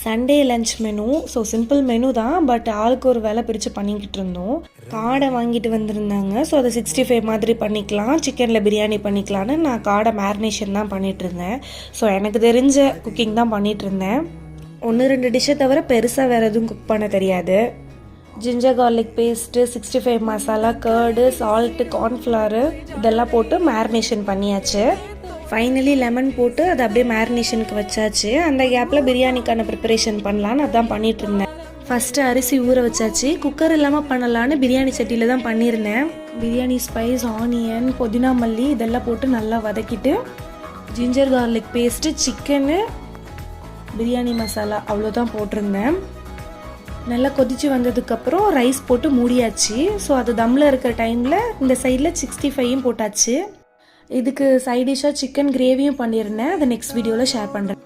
Sunday lunch menu. So simple menu தான், but ஆளுக்கு ஒரு வேலை பிரித்து பண்ணிக்கிட்டு இருந்தோம். காடை வாங்கிட்டு வந்திருந்தாங்க. ஸோ அதை 65 மாதிரி பண்ணிக்கலாம், சிக்கனில் பிரியாணி பண்ணிக்கலான்னு நான் காடை மேரினேஷன் தான் பண்ணிகிட்டு இருந்தேன். ஸோ எனக்கு தெரிஞ்ச குக்கிங் தான் பண்ணிகிட்டு இருந்தேன். 1-2 டிஷ்ஷை தவிர பெருசாக வேறு எதுவும் குக் பண்ண தெரியாது. Ginger garlic paste, 65 masala, curd, salt, cornflour இதெல்லாம் போட்டு மேரினேஷன் பண்ணியாச்சு. ஃபைனலி லெமன் போட்டு அதை அப்படியே மேரினேஷனுக்கு வச்சாச்சு. அந்த கேப்பில் பிரியாணிக்கான ப்ரிப்பரேஷன் பண்ணலான்னு அதான் பண்ணிகிட்டு இருந்தேன். ஃபஸ்ட்டு அரிசி ஊற வச்சாச்சு. குக்கர் இல்லாமல் பண்ணலான்னு பிரியாணி சட்டியில் தான் பண்ணியிருந்தேன். பிரியாணி ஸ்பைஸ், ஆனியன், புதினா மல்லி இதெல்லாம் போட்டு நல்லா வதக்கிட்டு ginger garlic paste, chicken, biryani masala அவ்வளோதான் போட்டிருந்தேன். நல்லா கொதித்து வந்ததுக்கப்புறம் ரைஸ் போட்டு மூடியாச்சு. ஸோ அது தம்மில் இருக்கிற டைமில் இந்த சைடில் 65யும் போட்டாச்சு. இதுக்கு சைட் டிஷ்ஷாக சிக்கன் கிரேவியும் பண்ணியிருந்தேன். அதை நெக்ஸ்ட் வீடியோவில் ஷேர் பண்ணுறேன்.